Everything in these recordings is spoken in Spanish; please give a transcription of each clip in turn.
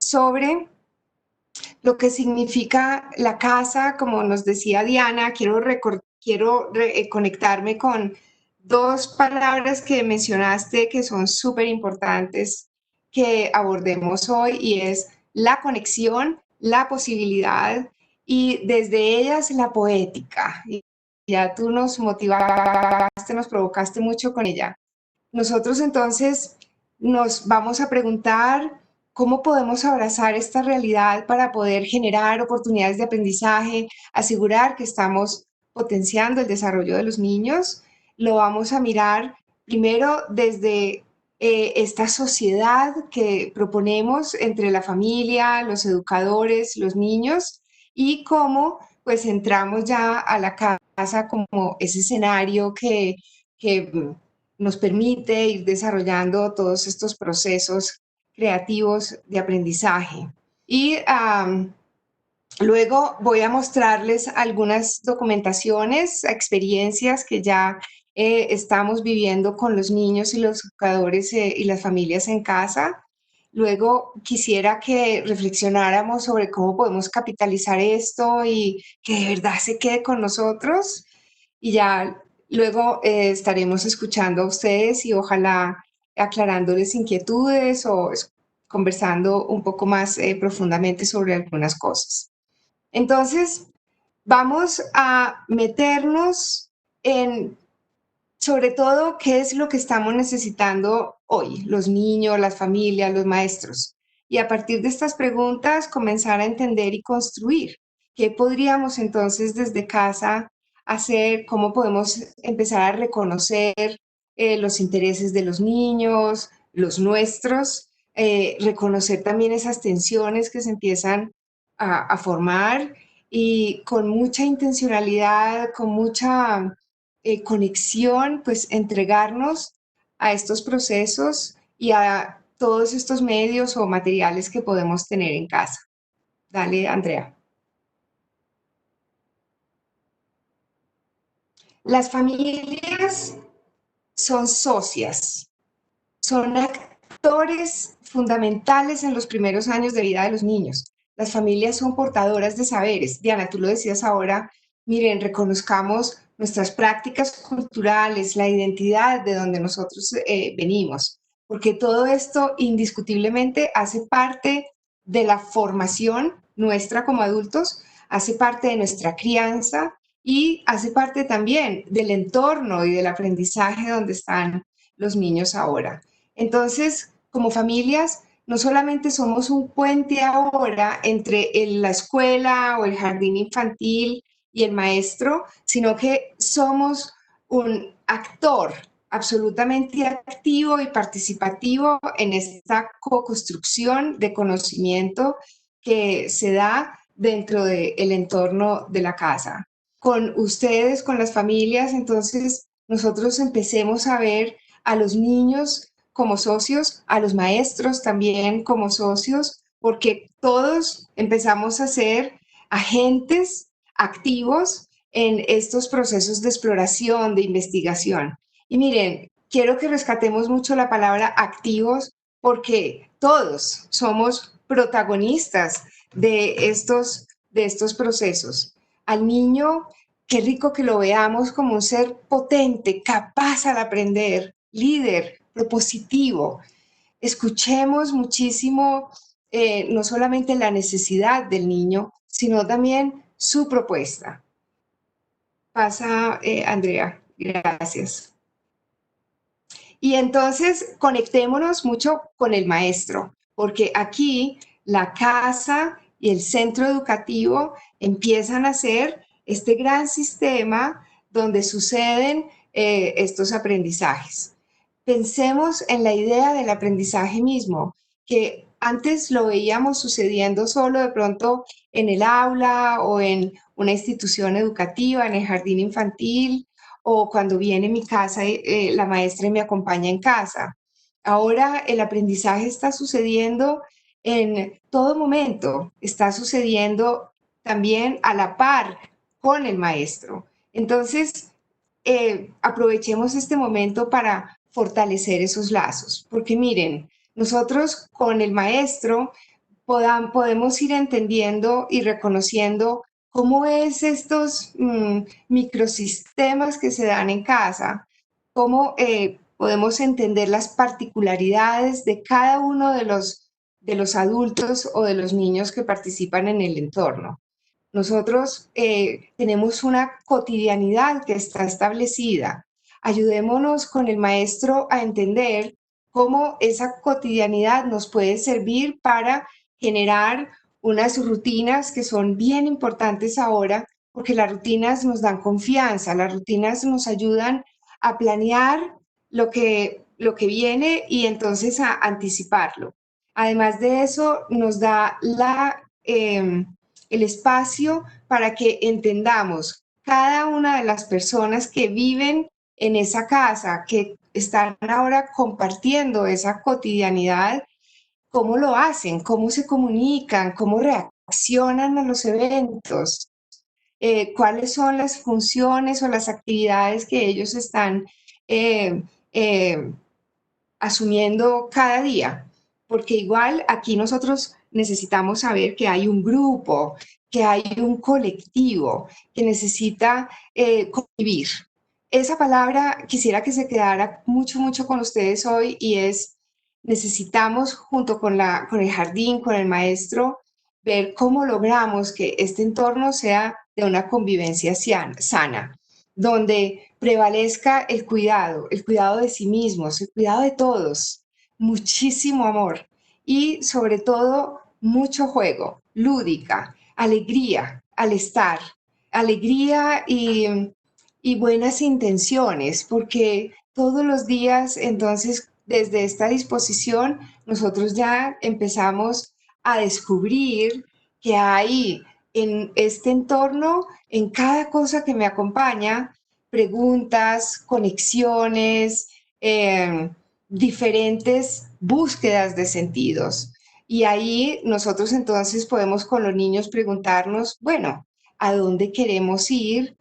sobre lo que significa la casa, como nos decía Diana. Quiero conectarme con dos palabras que mencionaste que son súper importantes que abordemos hoy, y es la conexión, la posibilidad, y desde ellas la poética. Y ya tú nos motivaste, nos provocaste mucho con ella. Nosotros entonces nos vamos a preguntar cómo podemos abrazar esta realidad para poder generar oportunidades de aprendizaje, asegurar que estamos potenciando el desarrollo de los niños. Lo vamos a mirar primero desde esta sociedad que proponemos entre la familia, los educadores, los niños, y cómo pues entramos ya a la casa como ese escenario que nos permite ir desarrollando todos estos procesos creativos de aprendizaje. Y luego voy a mostrarles algunas documentaciones, experiencias que ya estamos viviendo con los niños y los educadores y las familias en casa. Luego quisiera que reflexionáramos sobre cómo podemos capitalizar esto y que de verdad se quede con nosotros. Y ya luego estaremos escuchando a ustedes y ojalá aclarándoles inquietudes o conversando un poco más profundamente sobre algunas cosas. Entonces, vamos a meternos en, sobre todo, qué es lo que estamos necesitando hoy, los niños, las familias, los maestros. Y a partir de estas preguntas, comenzar a entender y construir qué podríamos entonces desde casa hacer, cómo podemos empezar a reconocer los intereses de los niños, los nuestros, reconocer también esas tensiones que se empiezan a formar, y con mucha intencionalidad, con mucha conexión, pues entregarnos a estos procesos y a todos estos medios o materiales que podemos tener en casa. Dale, Andrea. Las familias son socias, son actores fundamentales en los primeros años de vida de los niños. Las familias son portadoras de saberes. Diana, tú lo decías ahora, miren, reconozcamos nuestras prácticas culturales, la identidad de donde nosotros venimos, porque todo esto indiscutiblemente hace parte de la formación nuestra como adultos, hace parte de nuestra crianza y hace parte también del entorno y del aprendizaje donde están los niños ahora. Entonces, como familias, no solamente somos un puente ahora entre la escuela o el jardín infantil y el maestro, sino que somos un actor absolutamente activo y participativo en esta co-construcción de conocimiento que se da dentro del entorno de la casa. Con ustedes, con las familias, entonces nosotros empecemos a ver a los niños como socios, a los maestros también como socios, porque todos empezamos a ser agentes activos en estos procesos de exploración, de investigación. Y miren, quiero que rescatemos mucho la palabra activos, porque todos somos protagonistas de estos procesos. Al niño, qué rico que lo veamos como un ser potente, capaz al aprender, líder, propositivo. Escuchemos muchísimo no solamente la necesidad del niño, sino también su propuesta. Pasa, Andrea. Gracias. Y entonces conectémonos mucho con el maestro, porque aquí la casa y el centro educativo empiezan a ser este gran sistema donde suceden estos aprendizajes. Pensemos en la idea del aprendizaje mismo, que antes lo veíamos sucediendo solo de pronto en el aula o en una institución educativa, en el jardín infantil, o cuando viene a mi casa la maestra y me acompaña en casa. Ahora el aprendizaje está sucediendo en todo momento, está sucediendo también a la par con el maestro. Entonces, aprovechemos este momento para fortalecer esos lazos, porque miren, nosotros con el maestro podemos ir entendiendo y reconociendo cómo es estos microsistemas que se dan en casa, cómo podemos entender las particularidades de cada uno de los adultos o de los niños que participan en el entorno. Nosotros tenemos una cotidianidad que está establecida. Ayudémonos con el maestro a entender cómo esa cotidianidad nos puede servir para generar unas rutinas que son bien importantes ahora, porque las rutinas nos dan confianza, las rutinas nos ayudan a planear lo que viene y entonces a anticiparlo. Además de eso, nos da el espacio para que entendamos cada una de las personas que viven en esa casa, que están ahora compartiendo esa cotidianidad, cómo lo hacen, cómo se comunican, cómo reaccionan a los eventos, cuáles son las funciones o las actividades que ellos están eh, eh, asumiendo cada día, porque igual aquí nosotros necesitamos saber que hay un grupo, que hay un colectivo que necesita convivir. Esa palabra quisiera que se quedara mucho, mucho con ustedes hoy y es, necesitamos junto con el jardín, con el maestro, ver cómo logramos que este entorno sea de una convivencia sana, donde prevalezca el cuidado de sí mismos, el cuidado de todos, muchísimo amor y sobre todo mucho juego, lúdica, alegría al estar, alegría y buenas intenciones, porque todos los días entonces desde esta disposición nosotros ya empezamos a descubrir que hay en este entorno, en cada cosa que me acompaña, preguntas, conexiones, diferentes búsquedas de sentidos. Y ahí nosotros entonces podemos con los niños preguntarnos, bueno, ¿a dónde queremos ir?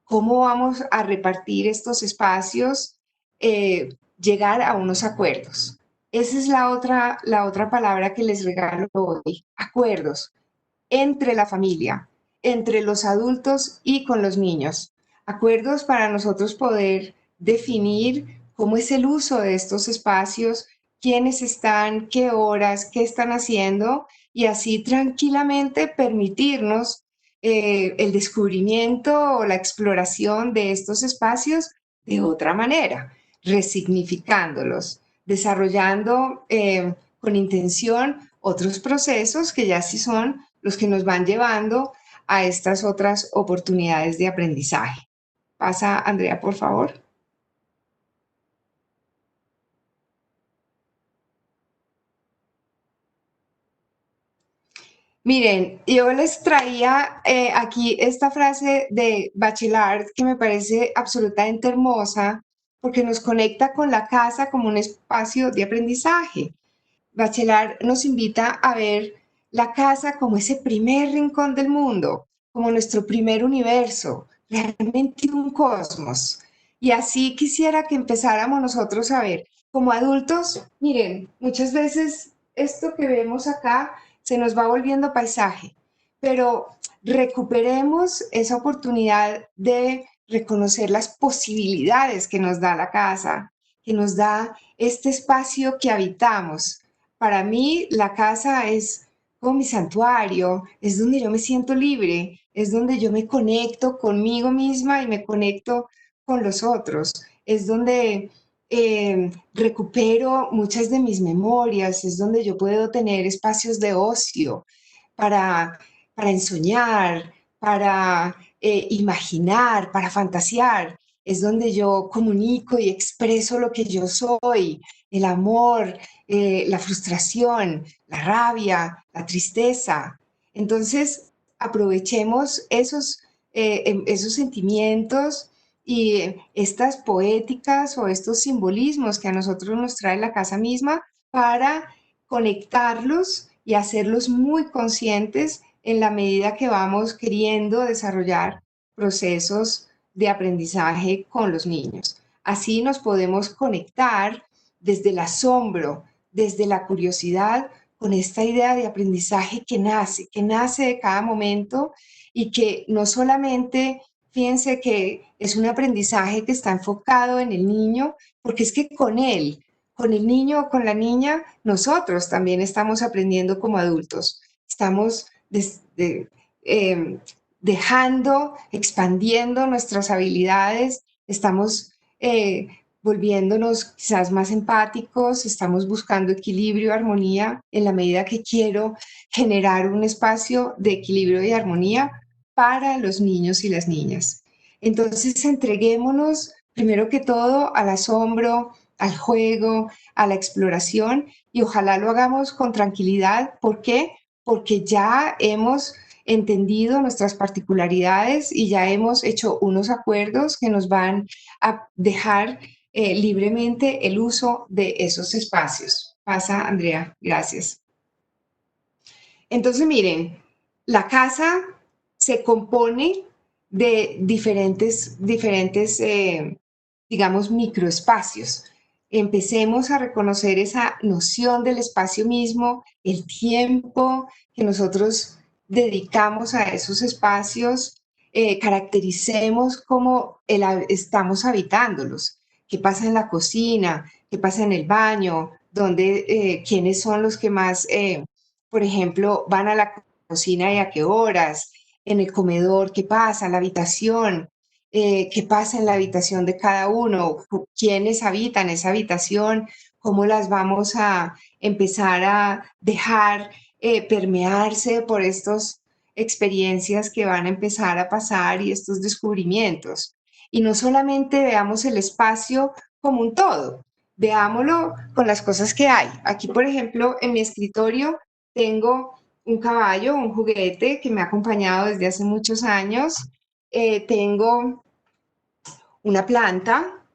¿Cómo vamos a repartir estos espacios? Llegar a unos acuerdos. Esa es la otra palabra que les regalo hoy, acuerdos entre la familia, entre los adultos y con los niños. Acuerdos para nosotros poder definir cómo es el uso de estos espacios, quiénes están, qué horas, qué están haciendo y así tranquilamente permitirnos el descubrimiento o la exploración de estos espacios de otra manera, resignificándolos, desarrollando con intención otros procesos que ya sí son los que nos van llevando a estas otras oportunidades de aprendizaje. Pasa, Andrea, por favor. Miren, yo les traía aquí esta frase de Bachelard que me parece absolutamente hermosa porque nos conecta con la casa como un espacio de aprendizaje. Bachelard nos invita a ver la casa como ese primer rincón del mundo, como nuestro primer universo, realmente un cosmos. Y así quisiera que empezáramos nosotros a ver, como adultos, miren, muchas veces esto que vemos acá se nos va volviendo paisaje, pero recuperemos esa oportunidad de reconocer las posibilidades que nos da la casa, que nos da este espacio que habitamos. Para mí, la casa es como mi santuario, es donde yo me siento libre, es donde yo me conecto conmigo misma y me conecto con los otros, es donde recupero muchas de mis memorias, es donde yo puedo tener espacios de ocio para, para ensoñar, para imaginar, para fantasear. Es donde yo comunico y expreso lo que yo soy, el amor, la frustración, la rabia, la tristeza. Entonces, aprovechemos esos sentimientos y estas poéticas o estos simbolismos que a nosotros nos trae la casa misma para conectarlos y hacerlos muy conscientes en la medida que vamos queriendo desarrollar procesos de aprendizaje con los niños. Así nos podemos conectar desde el asombro, desde la curiosidad con esta idea de aprendizaje que nace de cada momento y que no solamente, fíjense que es un aprendizaje que está enfocado en el niño, porque es que con él, con el niño o con la niña, nosotros también estamos aprendiendo como adultos. Estamos eh, dejando, expandiendo nuestras habilidades, estamos volviéndonos quizás más empáticos, estamos buscando equilibrio, armonía, en la medida que quiero generar un espacio de equilibrio y armonía para los niños y las niñas. Entonces, entreguémonos primero que todo al asombro, al juego, a la exploración y ojalá lo hagamos con tranquilidad. ¿Por qué? Porque ya hemos entendido nuestras particularidades y ya hemos hecho unos acuerdos que nos van a dejar libremente el uso de esos espacios. Pasa, Andrea, gracias. Entonces, miren, la casa se compone de diferentes digamos, microespacios. Empecemos a reconocer esa noción del espacio mismo, el tiempo que nosotros dedicamos a esos espacios, caractericemos cómo estamos habitándolos, qué pasa en la cocina, qué pasa en el baño, quiénes son los que más por ejemplo, van a la cocina y a qué horas, en el comedor, qué pasa, en la habitación, qué pasa en la habitación de cada uno, quiénes habitan esa habitación, cómo las vamos a empezar a dejar permearse por estas experiencias que van a empezar a pasar y estos descubrimientos. Y no solamente veamos el espacio como un todo, veámoslo con las cosas que hay. Aquí, por ejemplo, en mi escritorio tengo un caballo, un juguete que me ha acompañado desde hace muchos años. Tengo una planta.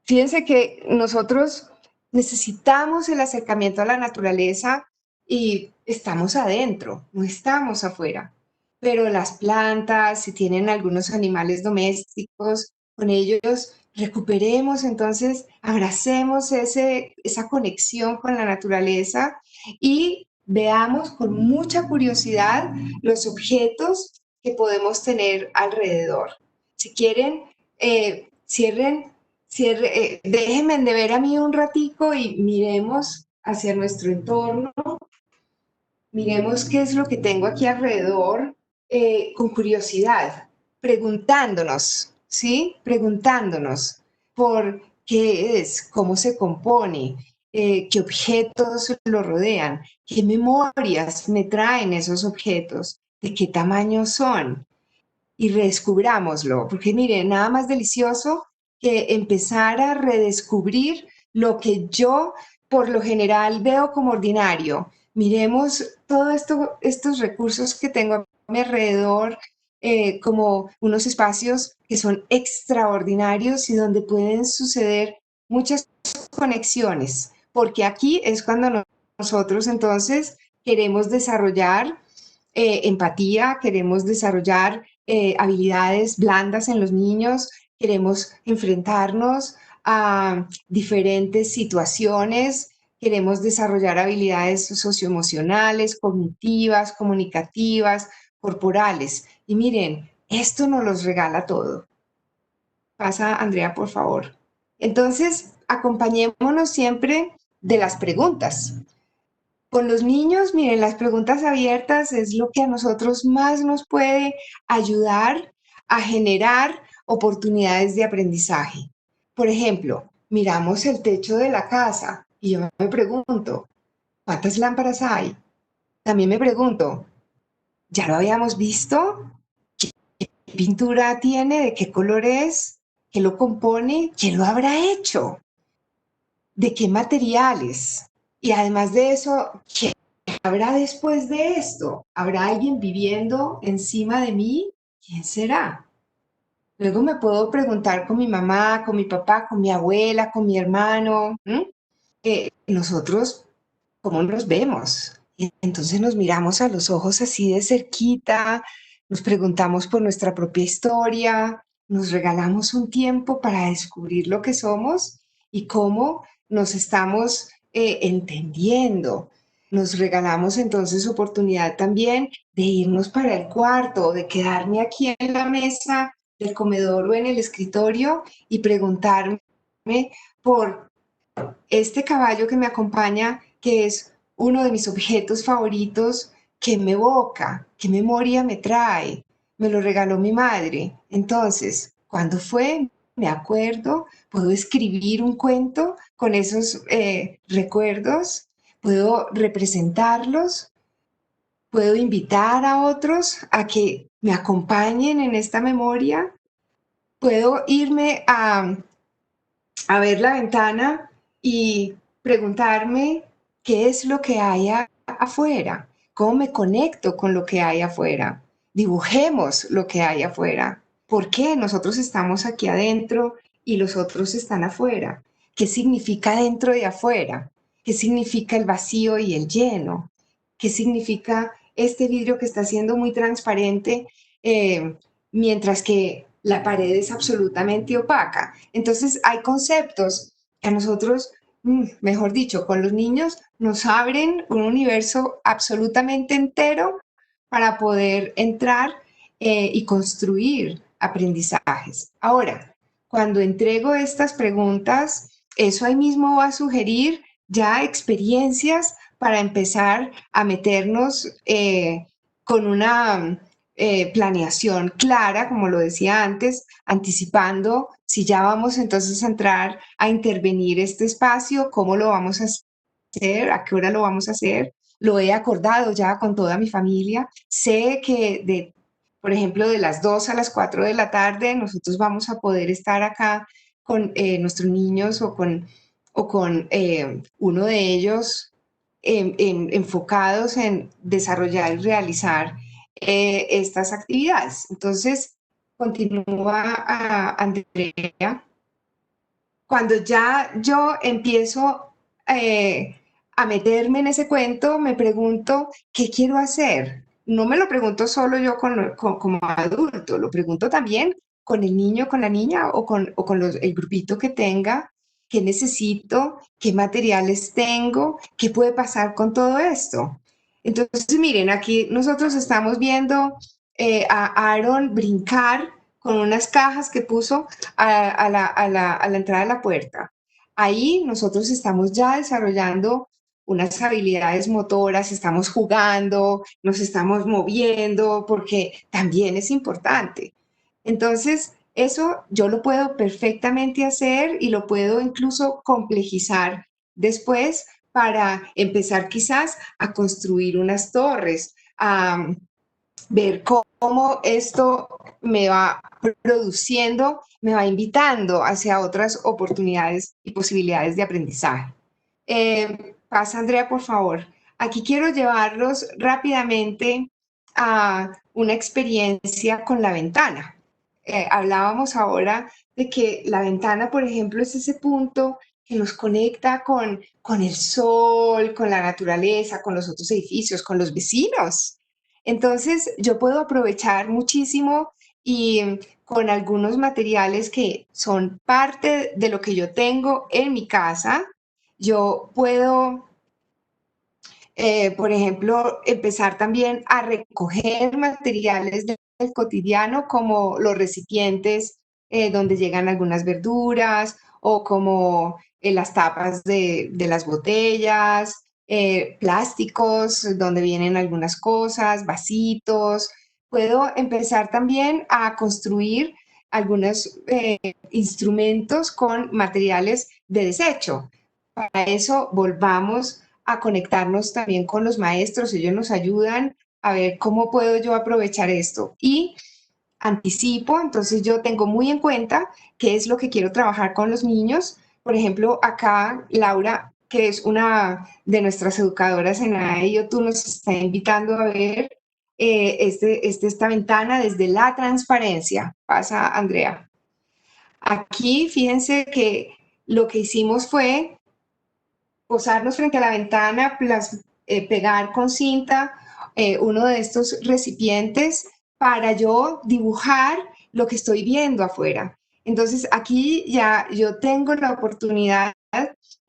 Fíjense que nosotros necesitamos el acercamiento a la naturaleza y estamos adentro, no estamos afuera. Pero las plantas, si tienen algunos animales domésticos, con ellos recuperemos, entonces abracemos esa conexión con la naturaleza y veamos con mucha curiosidad los objetos que podemos tener alrededor. Si quieren, cierren déjenme de ver a mí un ratico y miremos hacia nuestro entorno, miremos qué es lo que tengo aquí alrededor con curiosidad, preguntándonos, ¿sí? Preguntándonos por qué es, cómo se compone, qué objetos lo rodean, qué memorias me traen esos objetos, de qué tamaño son, y redescubrámoslo, porque mire, nada más delicioso que empezar a redescubrir lo que yo por lo general veo como ordinario. Miremos todos estos recursos que tengo a mi alrededor como unos espacios que son extraordinarios y donde pueden suceder muchas conexiones, porque aquí es cuando nosotros entonces queremos desarrollar empatía, queremos desarrollar habilidades blandas en los niños, queremos enfrentarnos a diferentes situaciones, queremos desarrollar habilidades socioemocionales, cognitivas, comunicativas, corporales. Y miren, esto nos los regala todo. Pasa, Andrea, por favor. Entonces, acompañémonos siempre de las preguntas. Con los niños, miren, las preguntas abiertas es lo que a nosotros más nos puede ayudar a generar oportunidades de aprendizaje. Por ejemplo, miramos el techo de la casa y yo me pregunto, ¿cuántas lámparas hay? También me pregunto, ¿ya lo habíamos visto? ¿Qué pintura tiene? ¿De qué color es? ¿Qué lo compone? ¿Quién lo habrá hecho? ¿De qué materiales? Y además de eso, ¿qué habrá después de esto? ¿Habrá alguien viviendo encima de mí? ¿Quién será? Luego me puedo preguntar con mi mamá, con mi papá, con mi abuela, con mi hermano, nosotros, ¿cómo nos vemos? Y entonces nos miramos a los ojos así de cerquita, nos preguntamos por nuestra propia historia, nos regalamos un tiempo para descubrir lo que somos y cómo nos estamos entendiendo. Nos regalamos entonces oportunidad también de irnos para el cuarto, de quedarme aquí en la mesa del comedor o en el escritorio y preguntarme por este caballo que me acompaña, que es uno de mis objetos favoritos, ¿qué me evoca? ¿Qué memoria me trae? Me lo regaló mi madre. Entonces, ¿cuándo fue? Me acuerdo, puedo escribir un cuento con esos recuerdos, puedo representarlos, puedo invitar a otros a que me acompañen en esta memoria, puedo irme a ver la ventana y preguntarme qué es lo que hay afuera, cómo me conecto con lo que hay afuera. Dibujemos lo que hay afuera. ¿Por qué nosotros estamos aquí adentro y los otros están afuera? ¿Qué significa dentro y afuera? ¿Qué significa el vacío y el lleno? ¿Qué significa este vidrio que está siendo muy transparente eh, mientras que la pared es absolutamente opaca? Entonces hay conceptos que a nosotros, mejor dicho, con los niños nos abren un universo absolutamente entero para poder entrar y construir aprendizajes. Ahora, cuando entrego estas preguntas, eso ahí mismo va a sugerir ya experiencias para empezar a meternos con una planeación clara, como lo decía antes, anticipando si ya vamos entonces a entrar a intervenir este espacio, cómo lo vamos a hacer, a qué hora lo vamos a hacer. Lo he acordado ya con toda mi familia. Sé que por ejemplo, de las 2 a las 4 de la tarde, nosotros vamos a poder estar acá con nuestros niños o con uno de ellos enfocados en desarrollar y realizar estas actividades. Entonces, continúa Andrea. Cuando ya yo empiezo eh, a meterme en ese cuento, me pregunto, ¿qué quiero hacer? No me lo pregunto solo yo como adulto, lo pregunto también con el niño, con la niña o con el grupito que tenga, qué necesito, qué materiales tengo, qué puede pasar con todo esto. Entonces, miren, aquí nosotros estamos viendo a Aaron brincar con unas cajas que puso a la entrada de la puerta. Ahí nosotros estamos ya desarrollando unas habilidades motoras, estamos jugando, nos estamos moviendo, porque también es importante. Entonces, eso yo lo puedo perfectamente hacer y lo puedo incluso complejizar después para empezar quizás a construir unas torres, a ver cómo esto me va produciendo, me va invitando hacia otras oportunidades y posibilidades de aprendizaje. Pasa, Andrea, por favor. Aquí quiero llevarlos rápidamente a una experiencia con la ventana. Hablábamos ahora de que la ventana, por ejemplo, es ese punto que nos conecta con el sol, con la naturaleza, con los otros edificios, con los vecinos. Entonces, yo puedo aprovechar muchísimo y con algunos materiales que son parte de lo que yo tengo en mi casa, yo puedo, por ejemplo, empezar también a recoger materiales del cotidiano como los recipientes donde llegan algunas verduras o como las tapas de las botellas, plásticos donde vienen algunas cosas, vasitos. Puedo empezar también a construir algunos instrumentos con materiales de desecho. Para eso volvamos a conectarnos también con los maestros, ellos nos ayudan a ver cómo puedo yo aprovechar esto. Y anticipo, entonces yo tengo muy en cuenta qué es lo que quiero trabajar con los niños. Por ejemplo, acá Laura, que es una de nuestras educadoras en AEO, tú nos está invitando a ver esta ventana desde la transparencia. Pasa, Andrea. Aquí, fíjense que lo que hicimos fue posarnos frente a la ventana, pegar con cinta uno de estos recipientes para yo dibujar lo que estoy viendo afuera. Entonces aquí ya yo tengo la oportunidad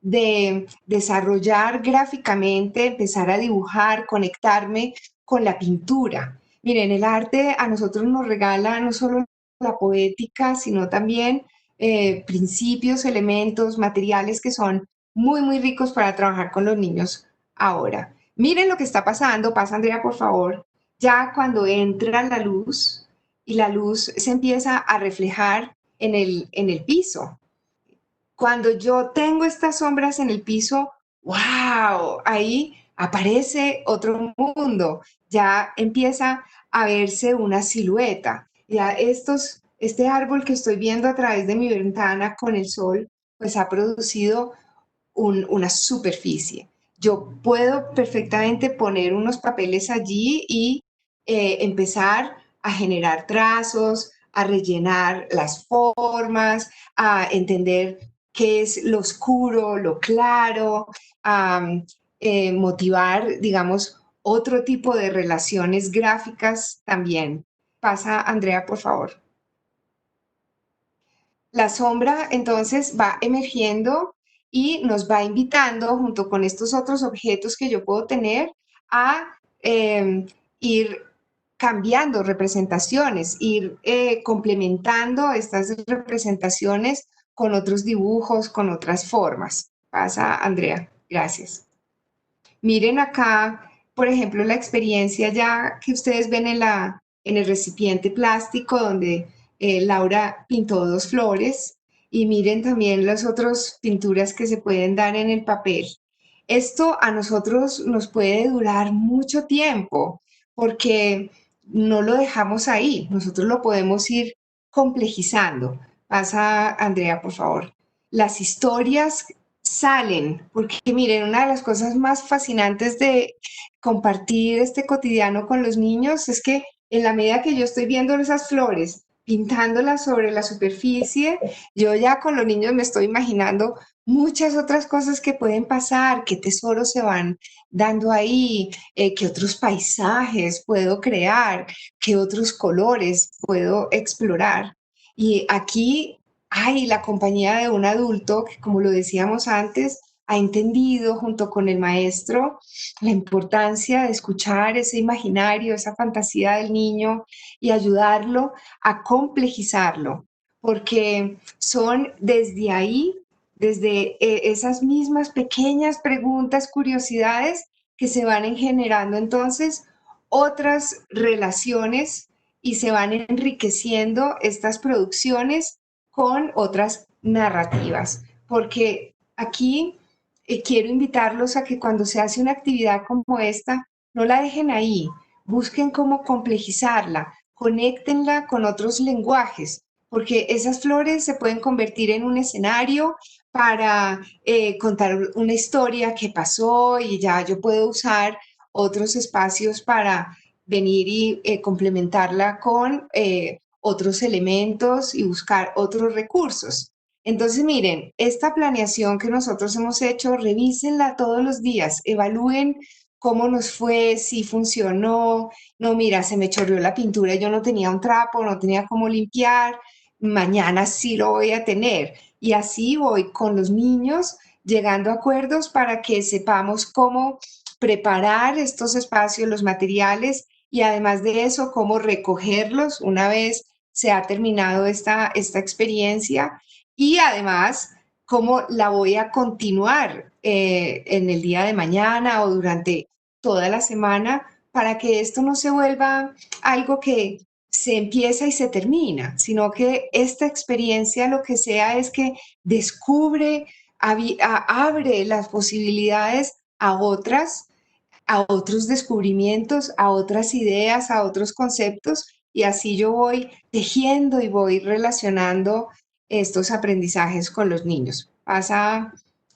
de desarrollar gráficamente, empezar a dibujar, conectarme con la pintura. Miren, el arte a nosotros nos regala no solo la poética, sino también principios, elementos, materiales que son muy, muy ricos para trabajar con los niños ahora. Miren lo que está pasando, pasa Andrea, por favor, ya cuando entra la luz y la luz se empieza a reflejar en el piso. Cuando yo tengo estas sombras en el piso, wow, ahí aparece otro mundo, ya empieza a verse una silueta. Ya este árbol que estoy viendo a través de mi ventana con el sol, pues ha producido una superficie. Yo puedo perfectamente poner unos papeles allí y empezar a generar trazos, a rellenar las formas, a entender qué es lo oscuro, lo claro, a motivar, digamos, otro tipo de relaciones gráficas también. Pasa, Andrea, por favor. La sombra entonces va emergiendo y nos va invitando, junto con estos otros objetos que yo puedo tener, a ir cambiando representaciones, ir complementando estas representaciones con otros dibujos, con otras formas. Pasa, Andrea. Gracias. Miren acá, por ejemplo, la experiencia ya que ustedes ven en el recipiente plástico donde Laura pintó dos flores y miren también las otras pinturas que se pueden dar en el papel. Esto a nosotros nos puede durar mucho tiempo porque no lo dejamos ahí, nosotros lo podemos ir complejizando. Pasa, Andrea, por favor. Las historias salen, porque miren, una de las cosas más fascinantes de compartir este cotidiano con los niños es que en la medida que yo estoy viendo esas flores, pintándolas sobre la superficie, yo ya con los niños me estoy imaginando muchas otras cosas que pueden pasar, qué tesoros se van dando ahí, qué otros paisajes puedo crear, qué otros colores puedo explorar. Y aquí hay la compañía de un adulto que, como lo decíamos antes, ha entendido junto con el maestro la importancia de escuchar ese imaginario, esa fantasía del niño y ayudarlo a complejizarlo, porque son desde ahí, desde esas mismas pequeñas preguntas, curiosidades, que se van generando entonces otras relaciones y se van enriqueciendo estas producciones con otras narrativas, porque aquí quiero invitarlos a que cuando se hace una actividad como esta, no la dejen ahí, busquen cómo complejizarla, conéctenla con otros lenguajes, porque esas flores se pueden convertir en un escenario para contar una historia que pasó y ya yo puedo usar otros espacios para venir y complementarla con otros elementos y buscar otros recursos. Entonces, miren, esta planeación que nosotros hemos hecho, revísenla todos los días, evalúen cómo nos fue, si funcionó, no, mira, se me chorreó la pintura, yo no tenía un trapo, no tenía cómo limpiar, mañana sí lo voy a tener. Y así voy con los niños llegando a acuerdos para que sepamos cómo preparar estos espacios, los materiales y además de eso, cómo recogerlos una vez se ha terminado esta experiencia y además cómo la voy a continuar en el día de mañana o durante toda la semana para que esto no se vuelva algo que se empieza y se termina, sino que esta experiencia lo que sea es que descubre, abre las posibilidades a otros descubrimientos, a otras ideas, a otros conceptos, y así yo voy tejiendo y voy relacionando estos aprendizajes con los niños. Pasa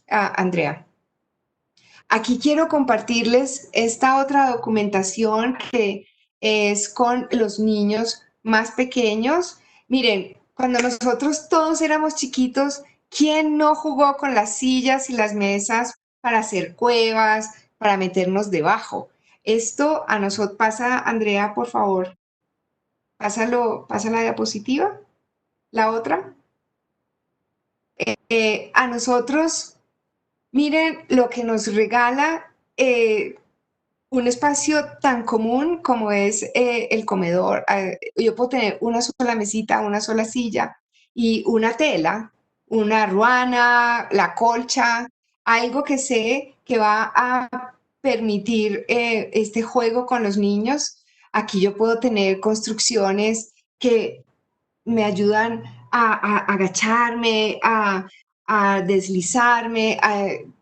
a Andrea. Aquí quiero compartirles esta otra documentación que es con los niños más pequeños. Miren, cuando nosotros todos éramos chiquitos, ¿quién no jugó con las sillas y las mesas para hacer cuevas, para meternos debajo? Esto a nosotros pasa, Andrea, por favor, pasa la diapositiva, la otra. A nosotros Miren lo que nos regala un espacio tan común como es el comedor. Yo puedo tener una sola mesita, una sola silla y una tela, una ruana, la colcha, algo que sé que va a permitir este juego con los niños. Aquí yo puedo tener construcciones que me ayudan a agacharme, a deslizarme,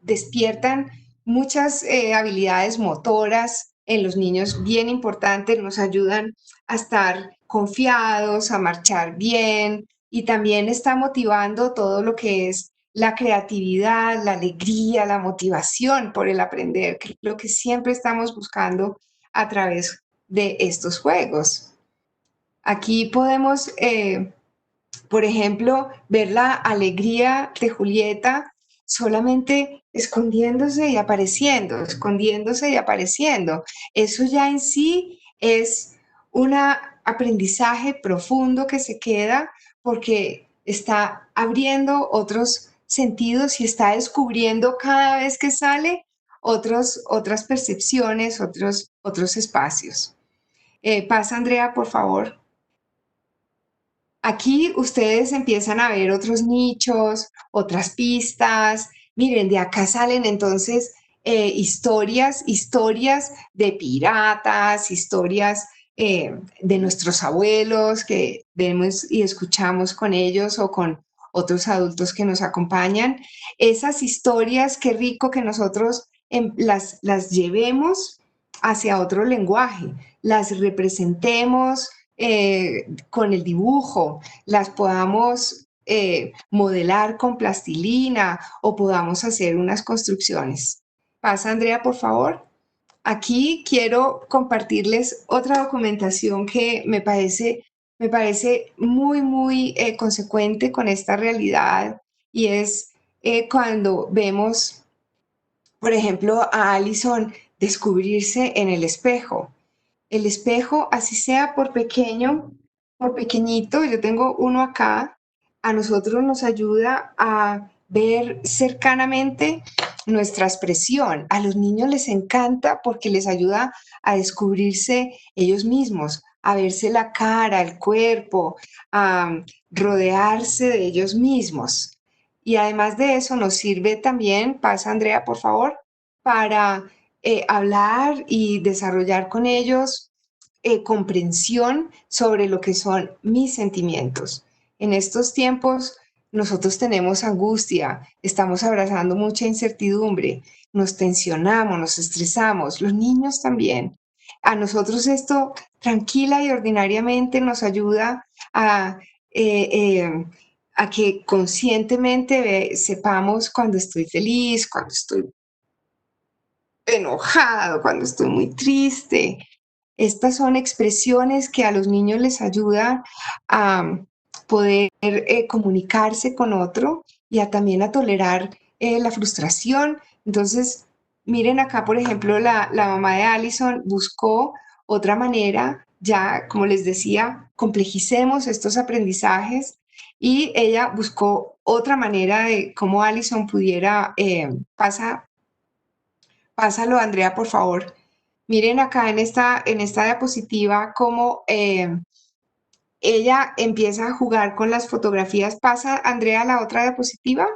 despiertan muchas habilidades motoras en los niños bien importantes, nos ayudan a estar confiados, a marchar bien y también está motivando todo lo que es la creatividad, la alegría, la motivación por el aprender, que es lo que siempre estamos buscando a través de estos juegos. Aquí podemos por ejemplo, ver la alegría de Julieta solamente escondiéndose y apareciendo, escondiéndose y apareciendo. Eso ya en sí es un aprendizaje profundo que se queda porque está abriendo otros sentidos y está descubriendo cada vez que sale otras percepciones, otros espacios. Pasa, Andrea, por favor. Aquí ustedes empiezan a ver otros nichos, otras pistas. Miren, de acá salen entonces historias de piratas, historias de nuestros abuelos que vemos y escuchamos con ellos o con otros adultos que nos acompañan. Esas historias, qué rico que nosotros las llevemos hacia otro lenguaje, las representemos con el dibujo, las podamos modelar con plastilina o podamos hacer unas construcciones. Pasa, Andrea, por favor. Aquí quiero compartirles otra documentación que me parece muy consecuente con esta realidad y es cuando vemos, por ejemplo, a Allison descubrirse en el espejo. El espejo, así sea por pequeño, por pequeñito, yo tengo uno acá, a nosotros nos ayuda a ver cercanamente nuestra expresión. A los niños les encanta porque les ayuda a descubrirse ellos mismos, a verse la cara, el cuerpo, a rodearse de ellos mismos. Y además de eso nos sirve también, pasa Andrea, por favor, para hablar y desarrollar con ellos comprensión sobre lo que son mis sentimientos. En estos tiempos nosotros tenemos angustia, estamos abrazando mucha incertidumbre, nos tensionamos, nos estresamos, los niños también. A nosotros esto tranquila y ordinariamente nos ayuda a, eh, eh, a que conscientemente sepamos cuando estoy feliz, cuando estoy enojado, cuando estoy muy triste. Estas son expresiones que a los niños les ayudan a poder comunicarse con otro y a también a tolerar la frustración. Entonces, miren acá, por ejemplo, la mamá de Allison buscó otra manera, ya como les decía, complejicemos estos aprendizajes y ella buscó otra manera de cómo Allison pudiera, pásalo, Andrea, por favor. Miren acá en esta diapositiva cómo ella empieza a jugar con las fotografías. Pasa, Andrea, la otra diapositiva.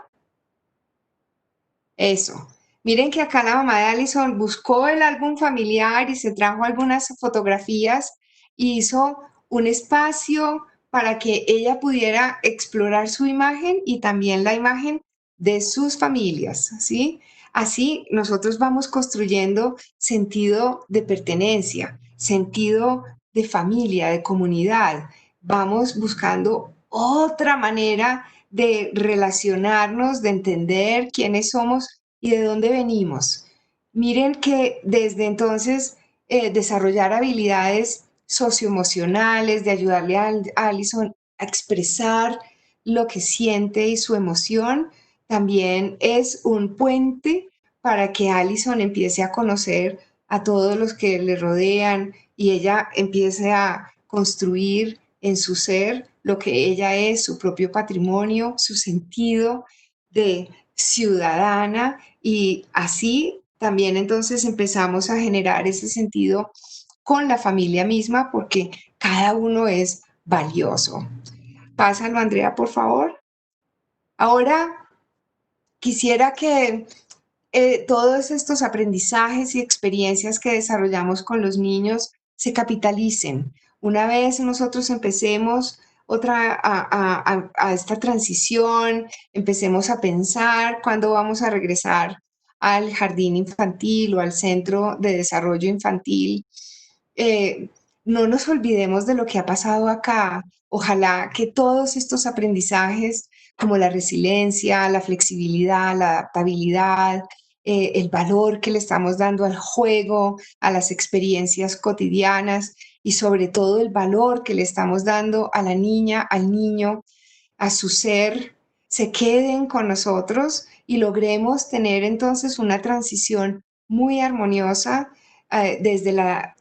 Eso. Miren que acá la mamá de Allison buscó el álbum familiar y se trajo algunas fotografías y hizo un espacio para que ella pudiera explorar su imagen y también la imagen de sus familias, ¿sí? Así nosotros vamos construyendo sentido de pertenencia, sentido de familia, de comunidad. Vamos buscando otra manera de relacionarnos, de entender quiénes somos y de dónde venimos. Miren que desde entonces desarrollar habilidades socioemocionales, de ayudarle a Allison a expresar lo que siente y su emoción, también es un puente para que Allison empiece a conocer a todos los que le rodean y ella empiece a construir en su ser lo que ella es, su propio patrimonio, su sentido de ciudadana, y así también entonces empezamos a generar ese sentido con la familia misma porque cada uno es valioso. Pásalo, Andrea, por favor. Ahora quisiera que todos estos aprendizajes y experiencias que desarrollamos con los niños se capitalicen. Una vez nosotros empecemos a esta transición, empecemos a pensar cuándo vamos a regresar al jardín infantil o al centro de desarrollo infantil, eh, no nos olvidemos de lo que ha pasado acá. Ojalá que todos estos aprendizajes, como la resiliencia, la flexibilidad, la adaptabilidad, el valor que le estamos dando al juego, a las experiencias cotidianas y sobre todo el valor que le estamos dando a la niña, al niño, a su ser, se queden con nosotros y logremos tener entonces una transición muy armoniosa desde la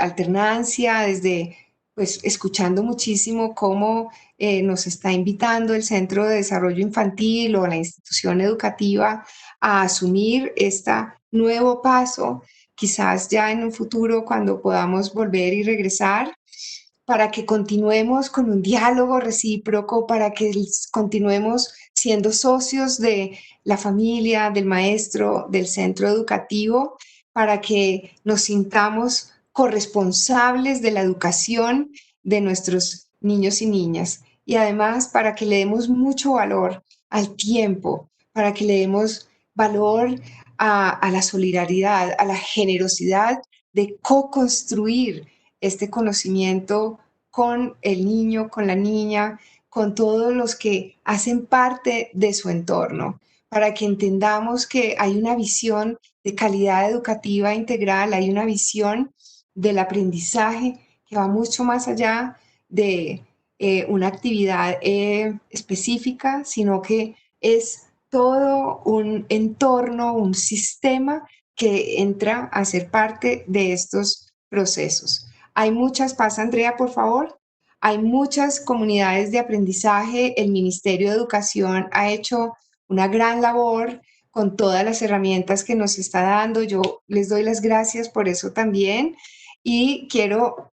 alternancia, desde pues escuchando muchísimo cómo nos está invitando el Centro de Desarrollo Infantil o la institución educativa a asumir este nuevo paso, quizás ya en un futuro cuando podamos volver y regresar, para que continuemos con un diálogo recíproco, para que continuemos siendo socios de la familia, del maestro, del centro educativo, para que nos sintamos corresponsables de la educación de nuestros niños y niñas. Y además para que le demos mucho valor al tiempo, para que le demos valor a la solidaridad, a la generosidad de co-construir este conocimiento con el niño, con la niña, con todos los que hacen parte de su entorno, para que entendamos que hay una visión de calidad educativa integral, hay una visión del aprendizaje que va mucho más allá de una actividad específica, sino que es todo un entorno, un sistema que entra a ser parte de estos procesos. Hay muchas, pasa Andrea, por favor. Hay muchas comunidades de aprendizaje. El Ministerio de Educación ha hecho una gran labor con todas las herramientas que nos está dando. Yo les doy las gracias por eso también. Y quiero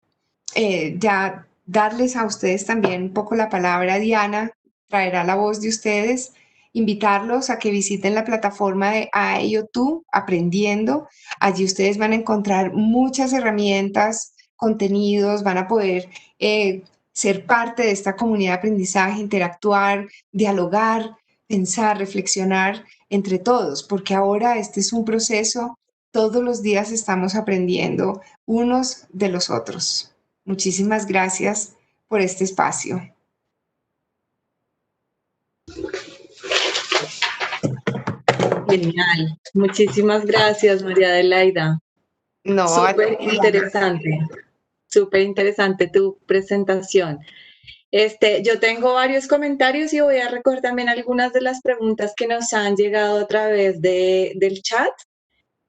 ya darles a ustedes también un poco la palabra. Diana traerá la voz de ustedes, invitarlos a que visiten la plataforma de IoT Aprendiendo. Allí ustedes van a encontrar muchas herramientas, contenidos, van a poder ser parte de esta comunidad de aprendizaje, interactuar, dialogar, pensar, reflexionar entre todos, porque ahora este es un proceso, todos los días estamos aprendiendo unos de los otros. Muchísimas gracias por este espacio. Genial. Muchísimas gracias, María Adelaida. No, Súper interesante tu presentación. Yo tengo varios comentarios y voy a recoger también algunas de las preguntas que nos han llegado a través del chat.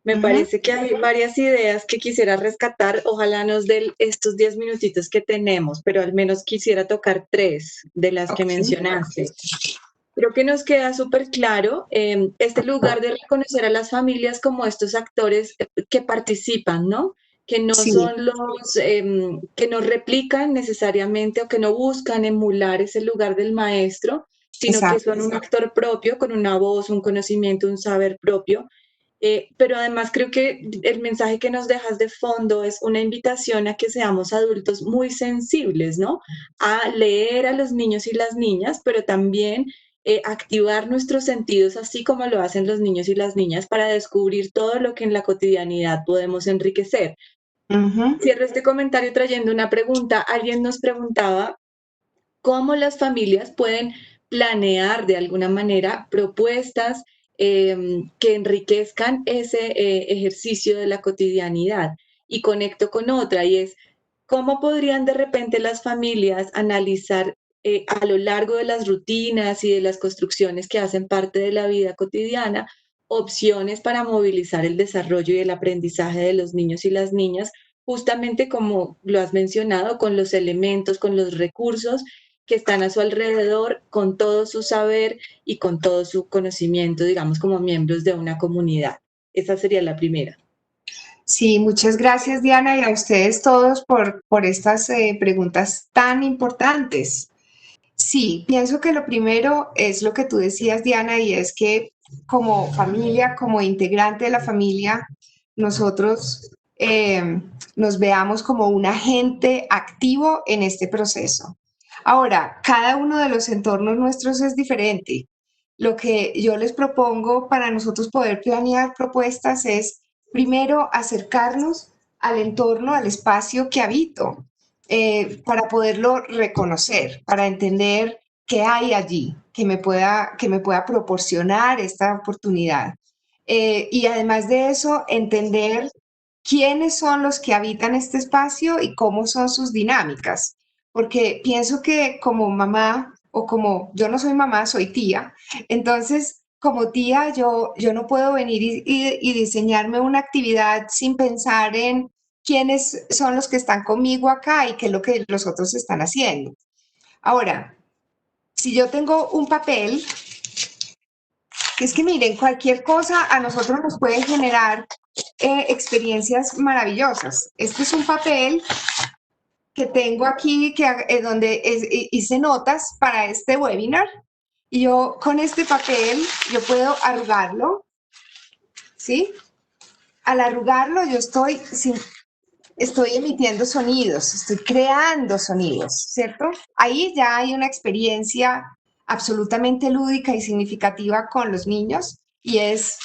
Me parece que hay varias ideas que quisiera rescatar. Ojalá nos den estos 10 minutitos que tenemos, pero al menos quisiera tocar 3 de las que mencionaste. Creo que nos queda súper claro este lugar de reconocer a las familias como estos actores que participan, ¿no? Que no son los que no replican necesariamente o que no buscan emular ese lugar del maestro, sino que son un actor propio, con una voz, un conocimiento, un saber propio. Pero además creo que el mensaje que nos dejas de fondo es una invitación a que seamos adultos muy sensibles, ¿no? A leer a los niños y las niñas, pero también activar nuestros sentidos así como lo hacen los niños y las niñas para descubrir todo lo que en la cotidianidad podemos enriquecer. Cierro este comentario trayendo una pregunta. Alguien nos preguntaba cómo las familias pueden planear de alguna manera propuestas que enriquezcan ese ejercicio de la cotidianidad. Y conecto con otra, y es cómo podrían de repente las familias analizar a lo largo de las rutinas y de las construcciones que hacen parte de la vida cotidiana, opciones para movilizar el desarrollo y el aprendizaje de los niños y las niñas, justamente como lo has mencionado, con los elementos, con los recursos que están a su alrededor con todo su saber y con todo su conocimiento, digamos, como miembros de una comunidad. Esa sería la primera. Sí, muchas gracias, Diana, y a ustedes todos por estas preguntas tan importantes. Sí, pienso que lo primero es lo que tú decías, Diana, y es que como familia, como integrante de la familia, nosotros nos veamos como un agente activo en este proceso. Ahora, cada uno de los entornos nuestros es diferente. Lo que yo les propongo para nosotros poder planear propuestas es, primero, acercarnos al entorno, al espacio que habito, para poderlo reconocer, para entender qué hay allí que me pueda proporcionar esta oportunidad. Y además de eso, entender quiénes son los que habitan este espacio y cómo son sus dinámicas. Porque pienso que como mamá, o como yo no soy mamá, soy tía, entonces como tía yo no puedo venir y diseñarme una actividad sin pensar en quiénes son los que están conmigo acá y qué es lo que los otros están haciendo. Ahora, si yo tengo un papel, es que miren, cualquier cosa a nosotros nos puede generar experiencias maravillosas. Este es un papel que tengo aquí, donde hice notas para este webinar. Y yo con este papel, yo puedo arrugarlo, ¿sí? Al arrugarlo yo estoy emitiendo sonidos, estoy creando sonidos, ¿cierto? Ahí ya hay una experiencia absolutamente lúdica y significativa con los niños y es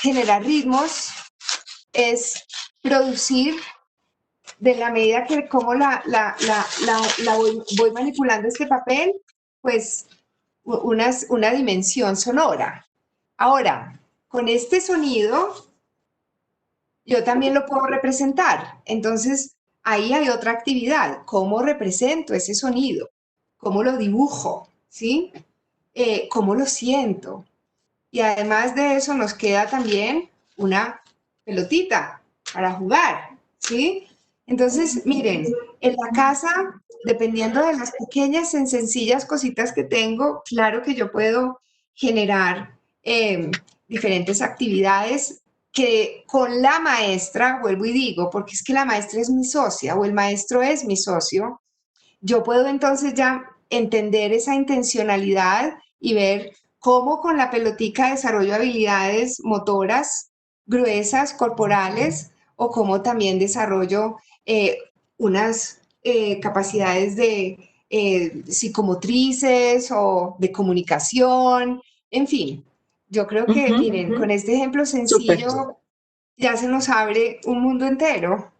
generar ritmos, es producir de la medida que como voy manipulando este papel, pues una dimensión sonora. Ahora, con este sonido yo también lo puedo representar. Entonces, ahí hay otra actividad. ¿Cómo represento ese sonido? ¿Cómo lo dibujo? ¿Sí? ¿Cómo lo siento? Y además de eso nos queda también una pelotita para jugar, ¿sí? Entonces, miren, en la casa, dependiendo de las pequeñas y sencillas cositas que tengo, claro que yo puedo generar diferentes actividades que con la maestra, vuelvo y digo, porque es que la maestra es mi socia o el maestro es mi socio, yo puedo entonces ya entender esa intencionalidad y ver cómo con la pelotica desarrollo habilidades motoras gruesas, corporales, o cómo también desarrollo unas capacidades de psicomotrices o de comunicación, en fin. Yo creo que, miren, con este ejemplo Súper. sencillo ya se nos abre un mundo entero.